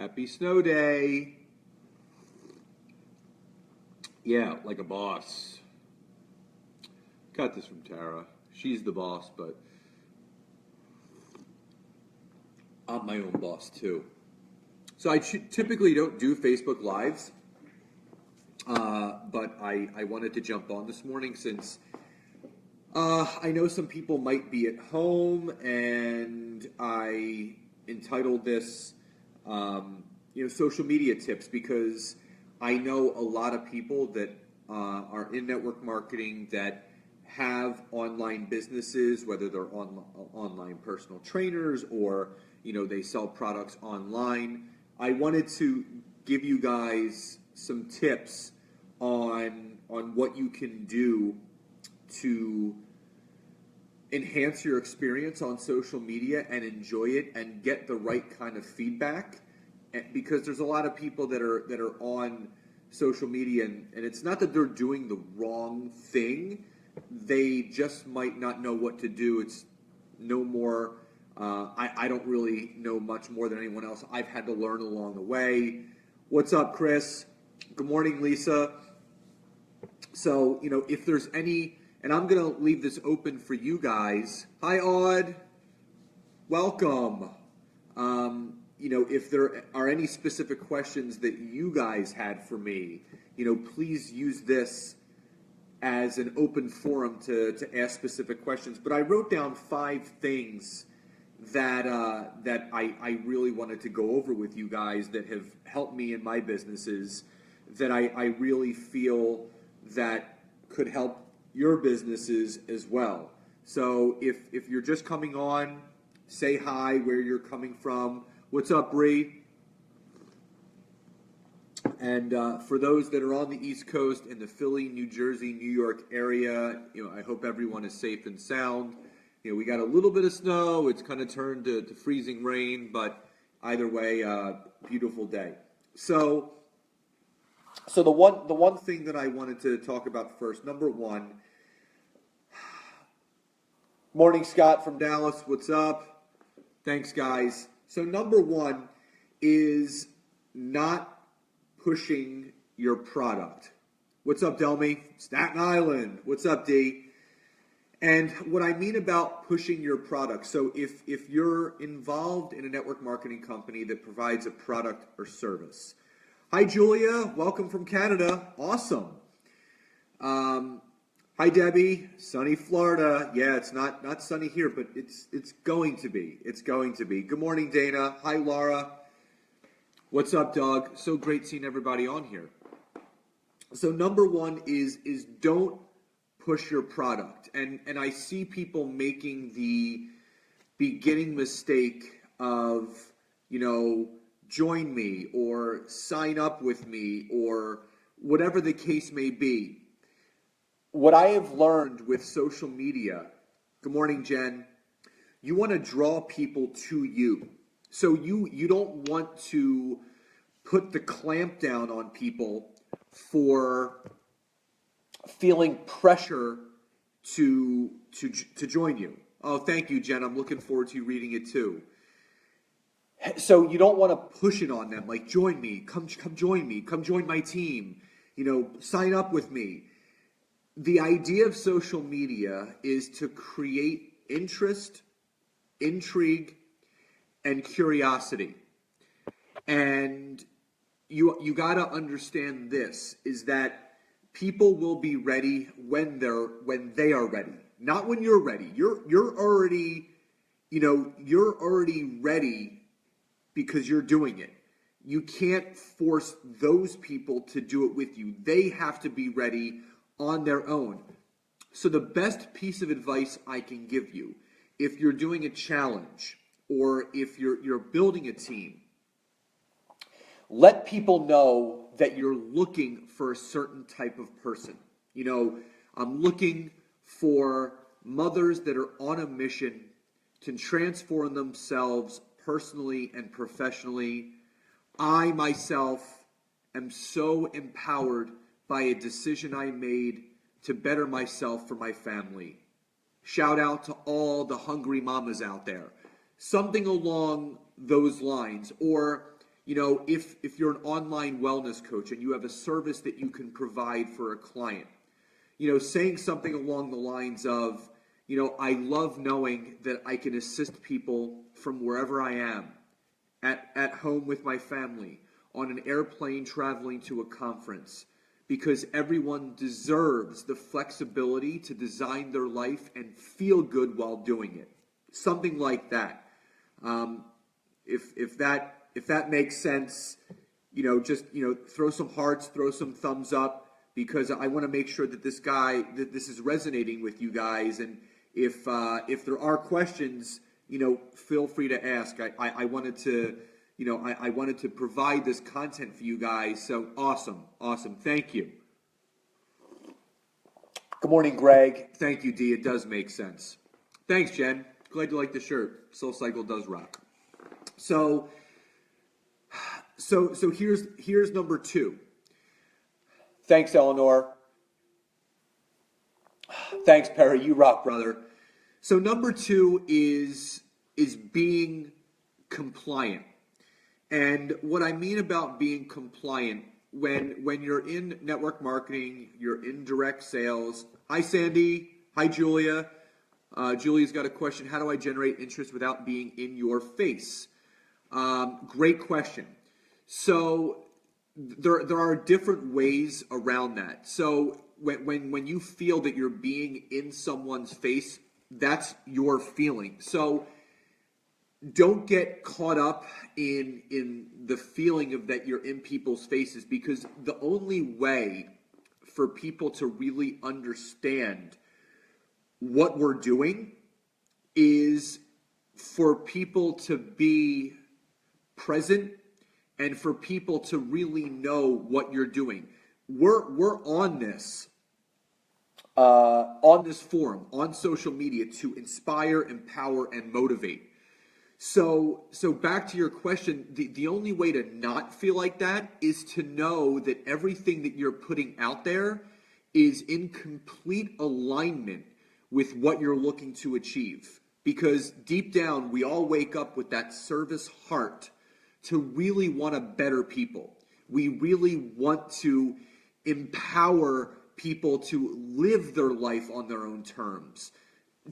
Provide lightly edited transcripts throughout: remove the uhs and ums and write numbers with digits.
Happy snow day. Yeah, like a boss. Got this from Tara. She's the boss, but I'm my own boss too. So I typically don't do Facebook Lives, but I wanted to jump on this morning since I know some people might be at home, and I entitled this, social media tips, because I know a lot of people that are in network marketing that have online businesses, whether they're online personal trainers or they sell products online. I wanted to give you guys some tips on what you can do to enhance your experience on social media and enjoy it and get the right kind of feedback, because there's a lot of people that are on social media, and it's not that they're doing the wrong thing, they just might not know what to do. It's no more I don't really know much more than anyone else. I've had to learn along the way. What's up, Chris? Good morning, Lisa. So if there's any, and I'm going to leave this open for you guys. Hi, Odd. Welcome. If there are any specific questions that you guys had for me, please use this as an open forum to ask specific questions. But I wrote down 5 things that I really wanted to go over with you guys that have helped me in my businesses, that I really feel that could help your businesses as well. So if you're just coming on, say hi, where you're coming from. What's up, Bree? And for those that are on the East Coast in the Philly, New Jersey, New York area, I hope everyone is safe and sound. We got a little bit of snow. It's kind of turned to freezing rain, but either way, beautiful day. So the one thing that I wanted to talk about first, number one. Morning, Scott from Dallas. What's up? Thanks, guys. So number one is not pushing your product. What's up, Delmy? Staten Island. What's up, D? And what I mean about pushing your product, so if you're involved in a network marketing company that provides a product or service. Hi, Julia. Welcome from Canada. Awesome. Hi, Debbie. Sunny Florida. Yeah, it's not sunny here, but it's going to be. It's going to be. Good morning, Dana. Hi, Laura. What's up, Doug? So great seeing everybody on here. So number one is don't push your product. And I see people making the beginning mistake of, join me or sign up with me or whatever the case may be. What I have learned with social media, good morning, Jen, you want to draw people to you. So you don't want to put the clamp down on people for feeling pressure to join you. Oh, thank you, Jen. I'm looking forward to you reading it too. So you don't want to push it on them, like join me, come join me, come join my team, sign up with me. The idea of social media is to create interest, intrigue, and curiosity. And you got to understand this, is that people will be ready when they are ready, not when you're ready. You're already ready because you're doing it. You can't force those people to do it with you. They have to be ready on their own. So the best piece of advice I can give you, if you're doing a challenge or if you're building a team, let people know that you're looking for a certain type of person. I'm looking for mothers that are on a mission to transform themselves personally and professionally. I myself am so empowered by a decision I made to better myself for my family. Shout out to all the hungry mamas out there. Something along those lines. Or, if you're an online wellness coach and you have a service that you can provide for a client, saying something along the lines of, I love knowing that I can assist people from wherever I am, at home with my family, on an airplane traveling to a conference, because everyone deserves the flexibility to design their life and feel good while doing it. Something like that. If that makes sense, just throw some hearts, throw some thumbs up, because I want to make sure that this is resonating with you guys. And if there are questions, feel free to ask. I wanted to. I wanted to provide this content for you guys. So awesome. Thank you. Good morning, Greg. Thank you, D. It does make sense. Thanks, Jen. Glad you like the shirt. SoulCycle does rock. So here's number 2. Thanks, Eleanor. Thanks, Perry. You rock, brother. So number 2 is being compliant. And what I mean about being compliant, when you're in network marketing, you're in direct sales. Hi, Sandy. Hi, Julia. Julia's got a question. How do I generate interest without being in your face? Great question. So there are different ways around that. So when you feel that you're being in someone's face, that's your feeling. So don't get caught up in the feeling of that you're in people's faces, because the only way for people to really understand what we're doing is for people to be present and for people to really know what you're doing. We're on this forum, on social media, to inspire, empower, and motivate. So back to your question, the only way to not feel like that is to know that everything that you're putting out there is in complete alignment with what you're looking to achieve. Because deep down, we all wake up with that service heart to really want to better people. We really want to empower people to live their life on their own terms,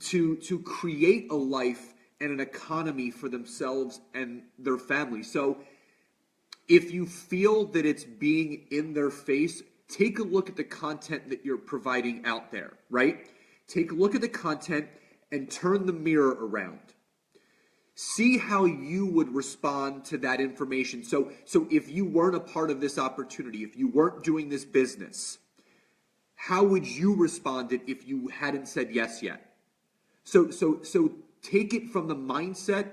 to create a life and an economy for themselves and their family. So if you feel that it's being in their face, take a look at the content that you're providing out there, right? Take a look at the content and turn the mirror around. See how you would respond to that information. So if you weren't a part of this opportunity, if you weren't doing this business, how would you respond if you hadn't said yes yet? So take it from the mindset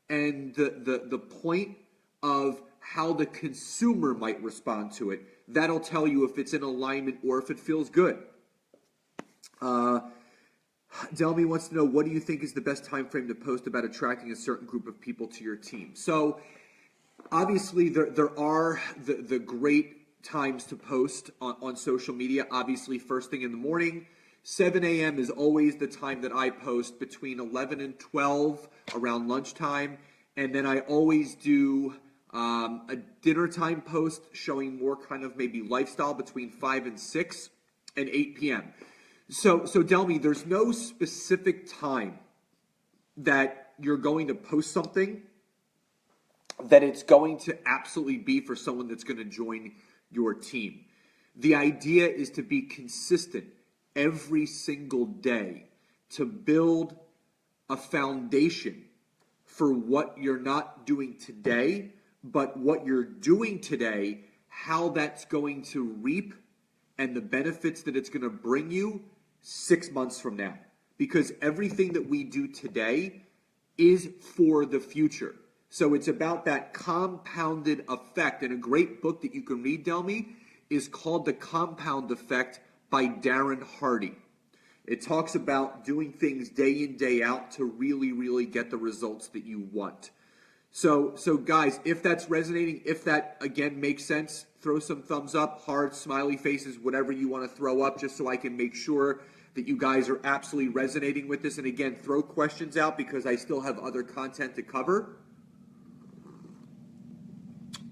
and the point of how the consumer might respond to it. That'll tell you if it's in alignment or if it feels good. Delmy wants to know, what do you think is the best time frame to post about attracting a certain group of people to your team? So obviously there are the great times to post on social media. Obviously first thing in the morning. 7 a.m. is always the time that I post, between 11 and 12 around lunchtime. And then I always do a dinner time post showing more kind of maybe lifestyle between 5 and 6 and 8 p.m. So Delmy, there's no specific time that you're going to post something that it's going to absolutely be for someone that's going to join your team. The idea is to be consistent every single day, to build a foundation for what you're not doing today, but what you're doing today, how that's going to reap and the benefits that it's going to bring you 6 months from now. Because everything that we do today is for the future. So it's about that compounded effect. And a great book that you can read, Delmy, is called The Compound Effect by Darren Hardy. It talks about doing things day in, day out to really, really get the results that you want. So guys, if that's resonating, if that, again, makes sense, throw some thumbs up, hearts, smiley faces, whatever you want to throw up, just so I can make sure that you guys are absolutely resonating with this. And again, throw questions out because I still have other content to cover.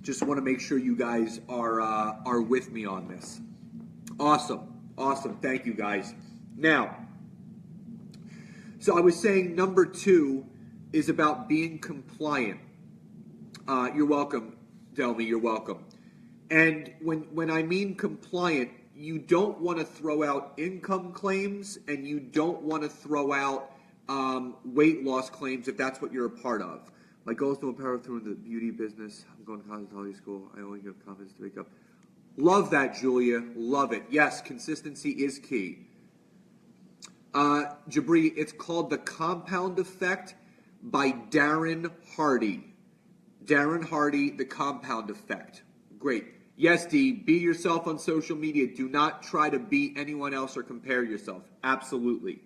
Just want to make sure you guys are with me on this. Awesome. Thank you, guys. Now, so I was saying number 2 is about being compliant. You're welcome, Delmy. You're welcome. And when I mean compliant, you don't want to throw out income claims, and you don't want to throw out weight loss claims if that's what you're a part of. My goal is to empower through the beauty business. I'm going to cosmetology school. I only have confidence to wake up. Love that, Julia. Love it. Yes, consistency is key. Jabri, it's called The Compound Effect by Darren Hardy. Darren Hardy, The Compound Effect. Great. Yes, D, be yourself on social media. Do not try to be anyone else or compare yourself. Absolutely.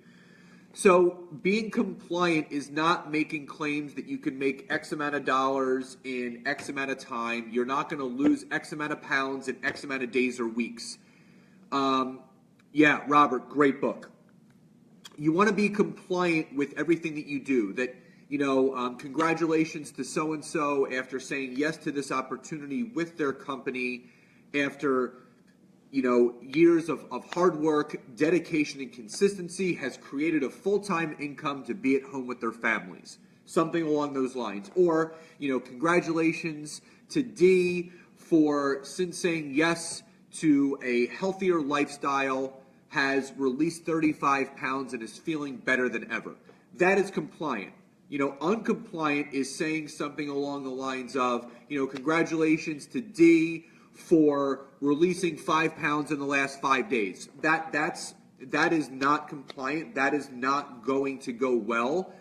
So being compliant is not making claims that you can make X amount of dollars in X amount of time. You're not going to lose X amount of pounds in X amount of days or weeks. Yeah, Robert, great book. You want to be compliant with everything that you do. That, congratulations to so-and-so after saying yes to this opportunity with their company after, years of hard work, dedication, and consistency has created a full-time income to be at home with their families. Something along those lines. Or, congratulations to D for, since saying yes to a healthier lifestyle, has released 35 pounds and is feeling better than ever. That is compliant. Uncompliant is saying something along the lines of, congratulations to D for releasing 5 pounds in the last 5 days. That is not compliant. That is not going to go well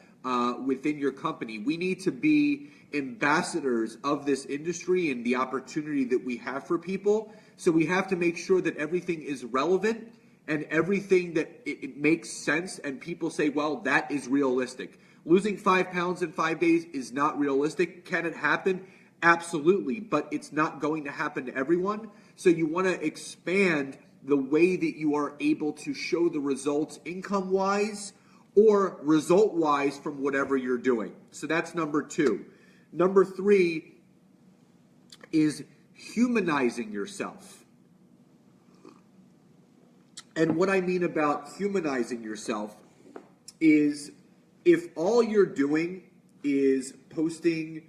within your company. We need to be ambassadors of this industry and the opportunity that we have for people. So we have to make sure that everything is relevant and everything that it makes sense, and people say, well, that is realistic. Losing 5 pounds in 5 days is not realistic. Can it happen? Absolutely, but it's not going to happen to everyone. So you want to expand the way that you are able to show the results income-wise or result-wise from whatever you're doing. So that's number 2. Number 3 is humanizing yourself. And what I mean about humanizing yourself is if all you're doing is posting,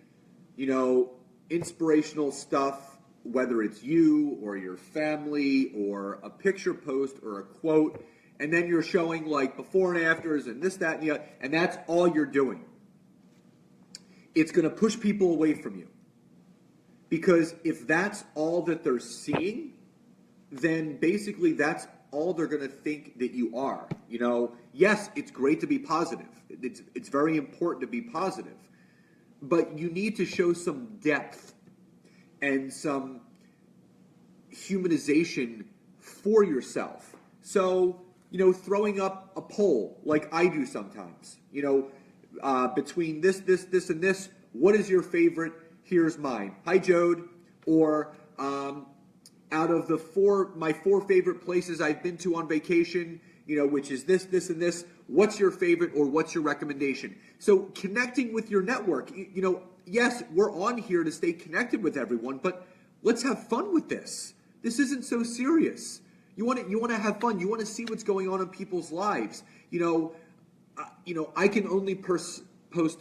inspirational stuff, whether it's you or your family or a picture post or a quote, and then you're showing like before and afters and this, that, and the other, and that's all you're doing, it's going to push people away from you. Because if that's all that they're seeing, then basically that's all they're going to think that you are. Yes, it's great to be positive. It's very important to be positive. But you need to show some depth and some humanization for yourself. So, throwing up a poll like I do sometimes, between this, and this, what is your favorite? Here's mine. Hi, Jode. Or, out of my 4 favorite places I've been to on vacation, which is this, and this, what's your favorite or what's your recommendation? So connecting with your network, yes, we're on here to stay connected with everyone, but let's have fun with this. This isn't so serious. You want to have fun. You want to see what's going on in people's lives. I can only post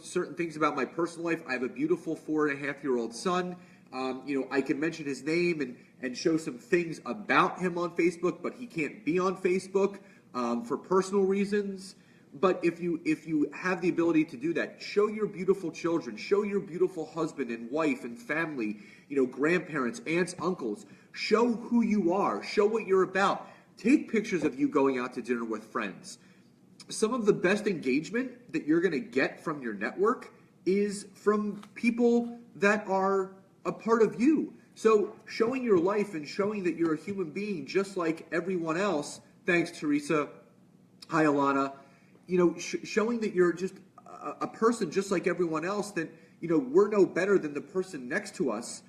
certain things about my personal life. I have a beautiful 4.5-year-old son. I can mention his name and show some things about him on Facebook, but he can't be on Facebook for personal reasons. But if you have the ability to do that, show your beautiful children, show your beautiful husband and wife and family, grandparents, aunts, uncles. Show who you are. Show what you're about. Take pictures of you going out to dinner with friends. Some of the best engagement that you're going to get from your network is from people that are a part of you. So showing your life and showing that you're a human being just like everyone else. Thanks, Teresa. Hi, Alana. Showing that you're just a person just like everyone else, that, we're no better than the person next to us.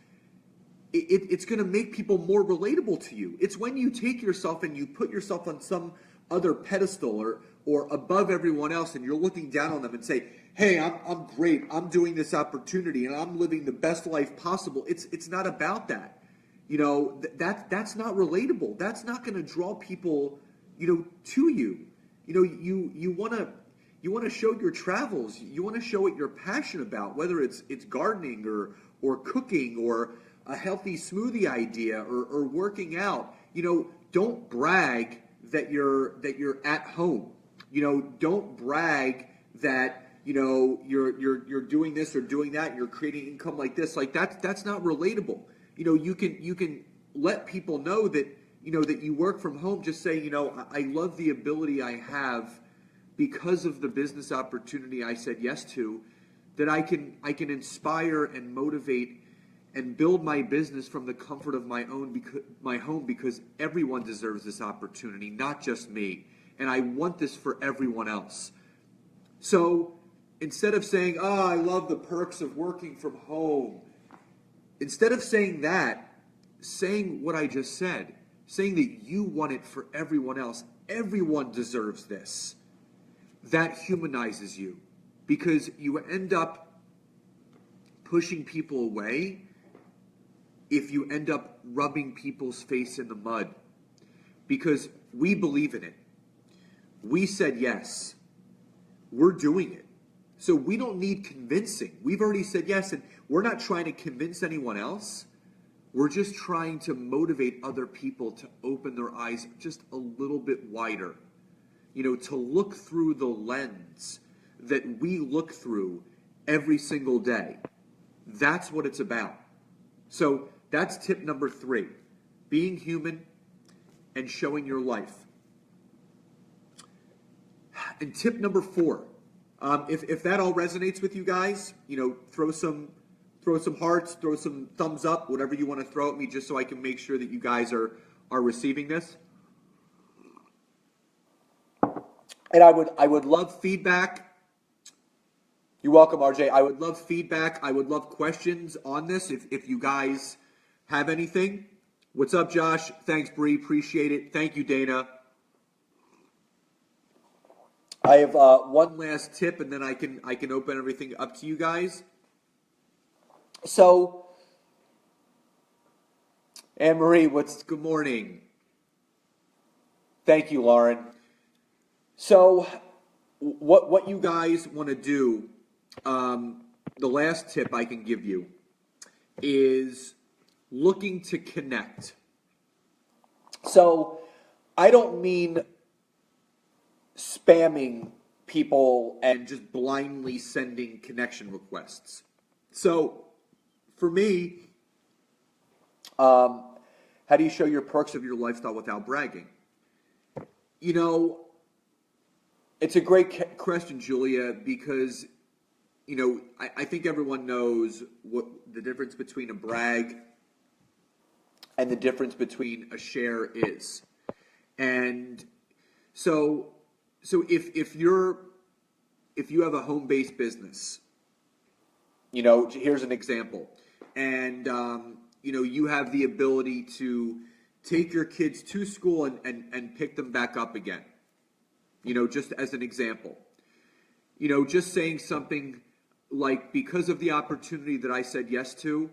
It's going to make people more relatable to you. It's when you take yourself and you put yourself on some other pedestal or above everyone else, and you're looking down on them and say, hey, I'm great, I'm doing this opportunity, and I'm living the best life possible. It's not about that. That's not relatable. That's not going to draw people, to you. You want to show your travels. You want to show what you're passionate about, whether it's gardening or cooking or a healthy smoothie idea or working out. Don't brag that you're at home. Don't brag that you're doing this or doing that. And you're creating income like this. Like that's not relatable. You can let people know that that you work from home. Just say, I love the ability I have because of the business opportunity I said yes to, that I can inspire and motivate and build my business from the comfort of my home, because everyone deserves this opportunity, not just me. And I want this for everyone else. So instead of saying, oh, I love the perks of working from home, instead of saying that, saying what I just said, saying that you want it for everyone else, everyone deserves this, that humanizes you, because you end up pushing people away if you end up rubbing people's face in the mud, because we believe in it. We said yes. We're doing it. So we don't need convincing. We've already said yes, and we're not trying to convince anyone else. We're just trying to motivate other people to open their eyes just a little bit wider. To look through the lens that we look through every single day. That's what it's about. So that's tip number 3, being human and showing your life. And tip number 4, if that all resonates with you guys, throw some hearts, throw some thumbs up, whatever you want to throw at me, just so I can make sure that you guys are receiving this. And I would love feedback. You're welcome, RJ. I would love feedback. I would love questions on this if you guys have anything. What's up, Josh? Thanks, Bree. Appreciate it. Thank you, Dana. I have one last tip, and then I can open everything up to you guys. So, Anne Marie, good morning. Thank you, Lauren. So, what you guys want to do, the last tip I can give you is looking to connect. So, I don't mean spamming people and just blindly sending connection requests. So, for me, how do you show your perks of your lifestyle without bragging? It's a great question, Julia, because, I think everyone knows what the difference between a brag and the difference between a share is. And so if you have a home-based business, here's an example, and you have the ability to take your kids to school and pick them back up again. Just as an example, just saying something like, because of the opportunity that I said yes to,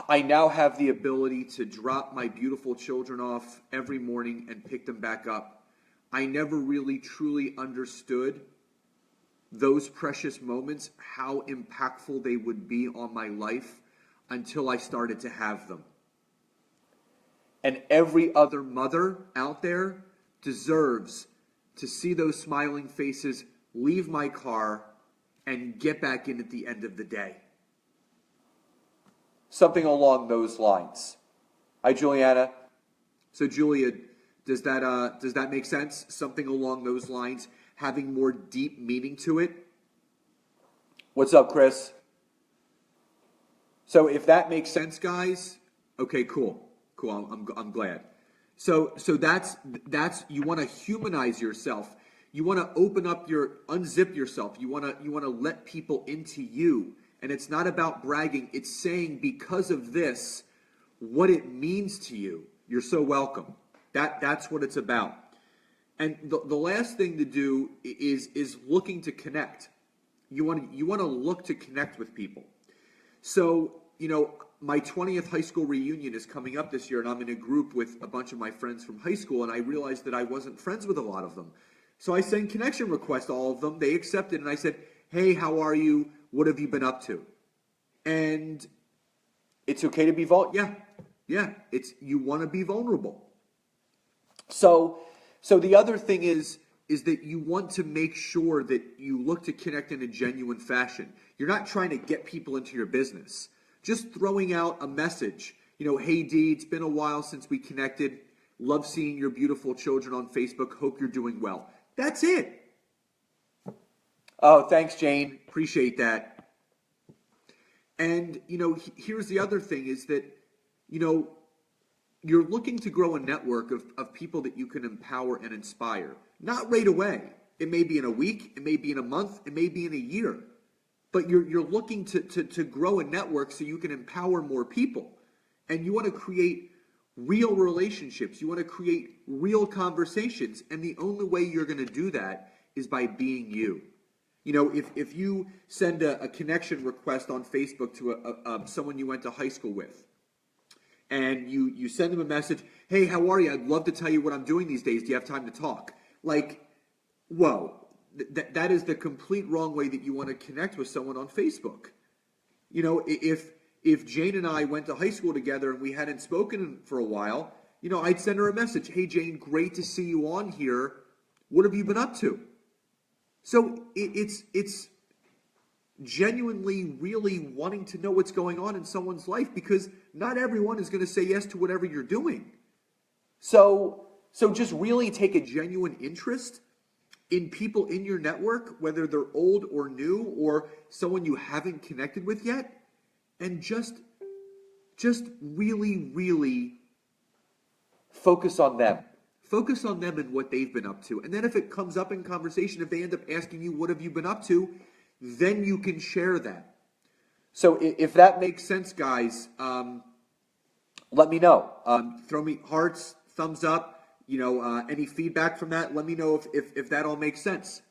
I now have the ability to drop my beautiful children off every morning and pick them back up. I never really truly understood those precious moments, how impactful they would be on my life until I started to have them. And every other mother out there deserves to see those smiling faces, leave my car, and get back in at the end of the day. Something along those lines. Hi, Juliana. So, Julia, does that make sense? Something along those lines, having more deep meaning to it? What's up, Chris? So, if that makes sense, guys, okay, cool. I'm glad. So that's you want to humanize yourself. You want to unzip yourself. You want to let people into you. And it's not about bragging. It's saying, because of this, what it means to you. You're so welcome. That's what it's about. And the last thing to do is looking to connect. You want to look to connect with people. So, my 20th high school reunion is coming up this year, and I'm in a group with a bunch of my friends from high school, and I realized that I wasn't friends with a lot of them. So I sent connection requests to all of them. They accepted, and I said, hey, how are you? What have you been up to? And it's okay to be vulnerable. Yeah. You want to be vulnerable. So the other thing is that you want to make sure that you look to connect in a genuine fashion. You're not trying to get people into your business. Just throwing out a message. Hey Dee, it's been a while since we connected. Love seeing your beautiful children on Facebook. Hope you're doing well. That's it. Oh, thanks, Jane. Appreciate that. And, here's the other thing is that, you're looking to grow a network of people that you can empower and inspire. Not right away. It may be in a week. It may be in a month. It may be in a year. But you're looking to grow a network so you can empower more people. And you want to create real relationships. You want to create real conversations. And the only way you're going to do that is by being you. If you send a connection request on Facebook to someone you went to high school with, and you send them a message, hey, how are you? I'd love to tell you what I'm doing these days. Do you have time to talk? Whoa. That is the complete wrong way that you want to connect with someone on Facebook. If Jane and I went to high school together and we hadn't spoken for a while, I'd send her a message. Hey, Jane, great to see you on here. What have you been up to? So it's genuinely really wanting to know what's going on in someone's life, because not everyone is going to say yes to whatever you're doing. So just really take a genuine interest in people in your network, whether they're old or new or someone you haven't connected with yet, and just really, really focus on them. Focus on them and what they've been up to. And then if it comes up in conversation, if they end up asking you, what have you been up to, then you can share that. So if that makes sense, guys, let me know. Throw me hearts, thumbs up. Any feedback from that, let me know if that all makes sense.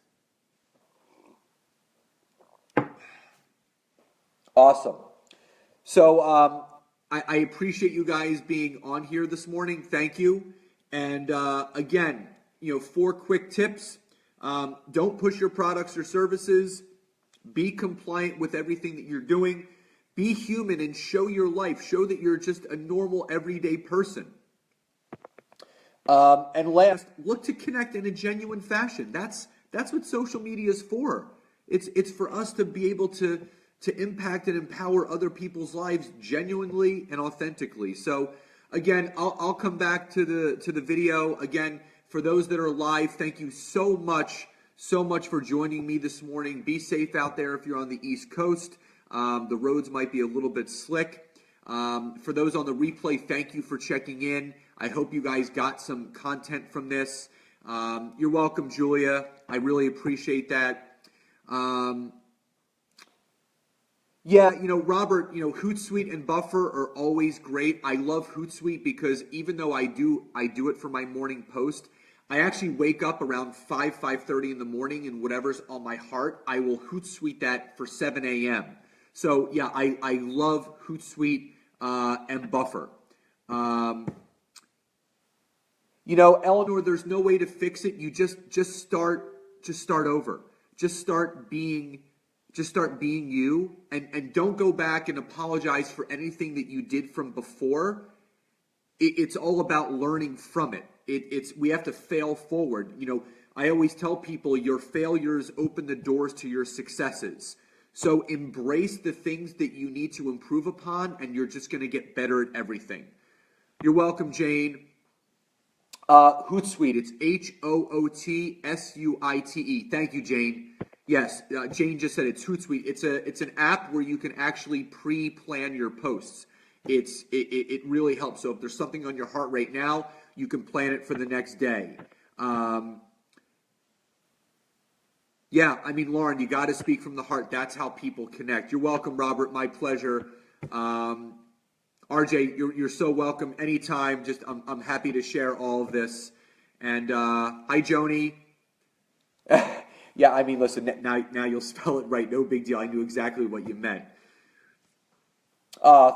Awesome. So I appreciate you guys being on here this morning. Thank you. And again, 4 quick tips. Don't push your products or services. Be compliant with everything that you're doing. Be human and show your life. Show that you're just a normal, everyday person. And last, look to connect in a genuine fashion. That's what social media is for. It's for us to be able to impact and empower other people's lives genuinely and authentically. So again, I'll come back to the video. Again, for those that are live, thank you so much for joining me this morning. Be safe out there if you're on the East Coast. The roads might be a little bit slick. For those on the replay, thank you for checking in. I hope you guys got some content from this. You're welcome, Julia. I really appreciate that. Robert, Hootsuite and Buffer are always great. I love Hootsuite because even though I do it for my morning post, I actually wake up around 5:30 in the morning, and whatever's on my heart, I will Hootsuite that for 7 a.m. So yeah, I love Hootsuite and Buffer. Eleanor, there's no way to fix it. You just start over. Just start being you, and don't go back and apologize for anything that you did from before. It's all about learning from it. We have to fail forward. I always tell people your failures open the doors to your successes. So embrace the things that you need to improve upon, and you're just going to get better at everything. You're welcome, Jane. Hootsuite, it's HOOTSUITE. Thank you, Jane. Yes, Jane just said it's Hootsuite. It's an app where you can actually pre-plan your posts. It really helps. So if there's something on your heart right now, you can plan it for the next day. Lauren, you got to speak from the heart. That's how people connect. You're welcome, Robert. My pleasure. RJ, you're so welcome anytime. I'm happy to share all of this. And hi, Joni. Yeah, I mean, listen, now you'll spell it right. No big deal. I knew exactly what you meant.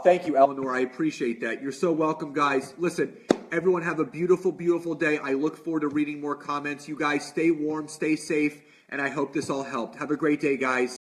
Thank you, Eleanor. I appreciate that. You're so welcome, guys. Listen, everyone have a beautiful, beautiful day. I look forward to reading more comments. You guys stay warm, stay safe, and I hope this all helped. Have a great day, guys.